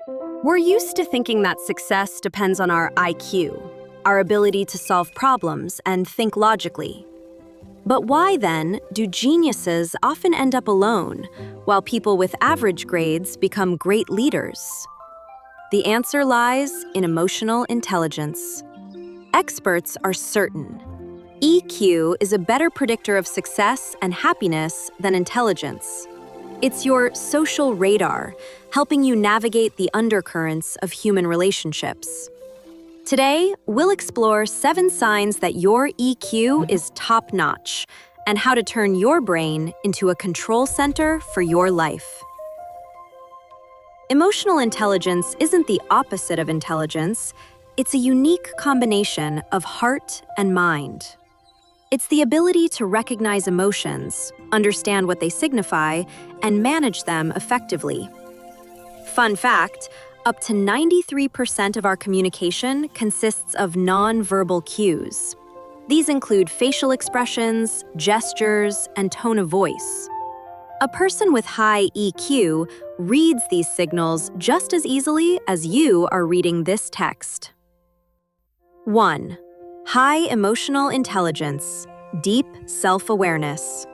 We're used to thinking that success depends on our IQ, our ability to solve problems and think logically. But why, then, do geniuses often end up alone, while people with average grades become great leaders? The answer lies in emotional intelligence. Experts are certain. EQ is a better predictor of success and happiness than intelligence. It's your social radar, helping you navigate the undercurrents of human relationships. Today, we'll explore 7 signs that your EQ is top-notch and how to turn your brain into a control center for your life. Emotional intelligence isn't the opposite of intelligence. It's a unique combination of heart and mind. It's the ability to recognize emotions, understand what they signify, and manage them effectively. Fun fact, up to 93% of our communication consists of non-verbal cues. These include facial expressions, gestures, and tone of voice. A person with high EQ reads these signals just as easily as you are reading this text. 1. High emotional intelligence, deep self-awareness.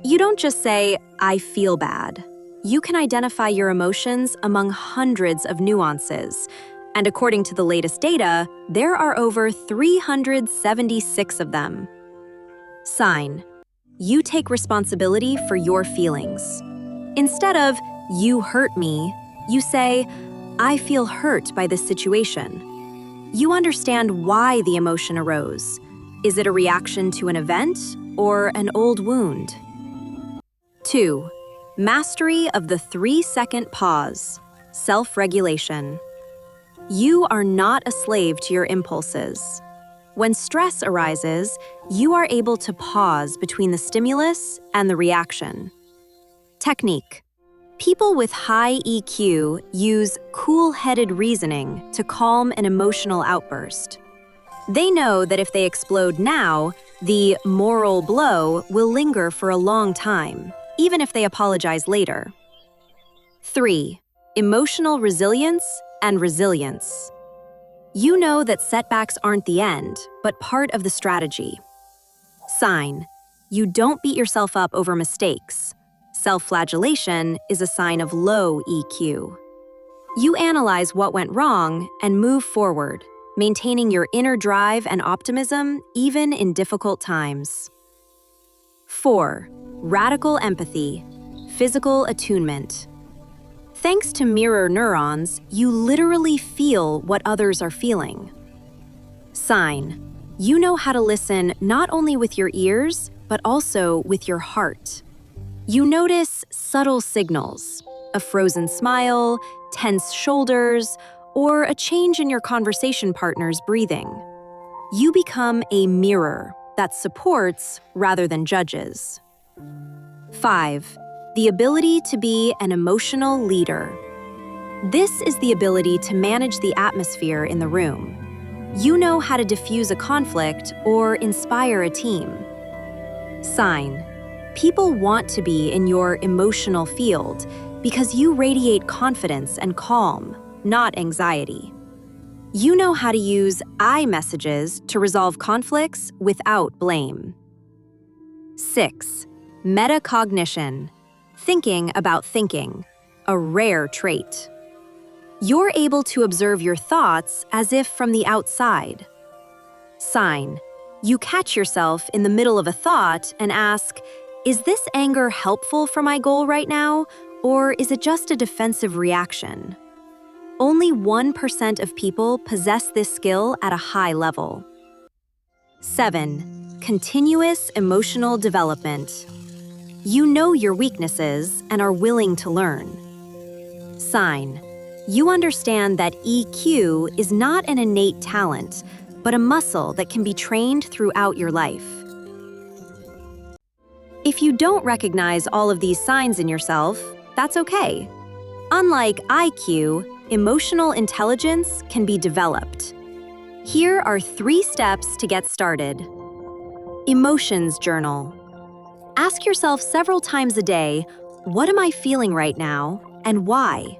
You don't just say, "I feel bad." You can identify your emotions among hundreds of nuances, and according to the latest data, there are over 376 of them. Sign: you take responsibility for your feelings. Instead of, "You hurt me," you say, "I feel hurt by this situation." You understand why the emotion arose. Is it a reaction to an event or an old wound? 2. Mastery of the 3-second pause, self-regulation. You are not a slave to your impulses. When stress arises, you are able to pause between the stimulus and the reaction. Technique: people with high EQ use cool-headed reasoning to calm an emotional outburst. They know that if they explode now, the moral blow will linger for a long time, even if they apologize later. 3. Emotional resilience and resilience. You know that setbacks aren't the end, but part of the strategy. Sign: you don't beat yourself up over mistakes. Self-flagellation is a sign of low EQ. You analyze what went wrong and move forward, maintaining your inner drive and optimism even in difficult times. 4. Radical empathy, physical attunement. Thanks to mirror neurons, you literally feel what others are feeling. Sign: you know how to listen not only with your ears, but also with your heart. You notice subtle signals, a frozen smile, tense shoulders, or a change in your conversation partner's breathing. You become a mirror that supports rather than judges. 5. The ability to be an emotional leader. This is the ability to manage the atmosphere in the room. You know how to diffuse a conflict or inspire a team. Sign: people want to be in your emotional field because you radiate confidence and calm, not anxiety. You know how to use I messages to resolve conflicts without blame. 6. Metacognition, thinking about thinking, a rare trait. You're able to observe your thoughts as if from the outside. Sign: you catch yourself in the middle of a thought and ask, is this anger helpful for my goal right now, or is it just a defensive reaction? Only 1% of people possess this skill at a high level. 7. Continuous emotional development. You know your weaknesses and are willing to learn. Sign: you understand that EQ is not an innate talent, but a muscle that can be trained throughout your life. If you don't recognize all of these signs in yourself, that's okay. Unlike IQ, emotional intelligence can be developed. Here are 3 steps to get started. Emotions journal. Ask yourself several times a day, what am I feeling right now and why?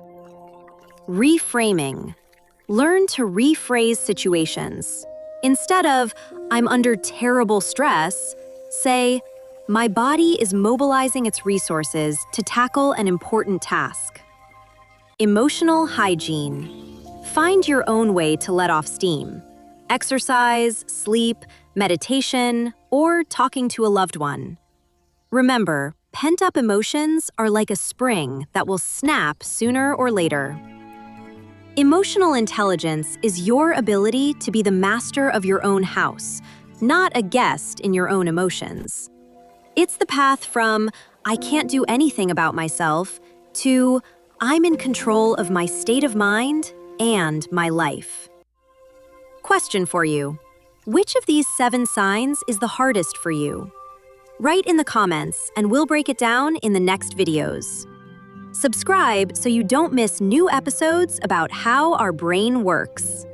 Reframing. Learn to rephrase situations. Instead of, I'm under terrible stress, say, my body is mobilizing its resources to tackle an important task. Emotional hygiene. Find your own way to let off steam. Exercise, sleep, meditation, or talking to a loved one. Remember, pent-up emotions are like a spring that will snap sooner or later. Emotional intelligence is your ability to be the master of your own house, not a guest in your own emotions. It's the path from, I can't do anything about myself, to, I'm in control of my state of mind and my life. Question for you. Which of these 7 signs is the hardest for you? Write in the comments and we'll break it down in the next videos. Subscribe so you don't miss new episodes about how our brain works.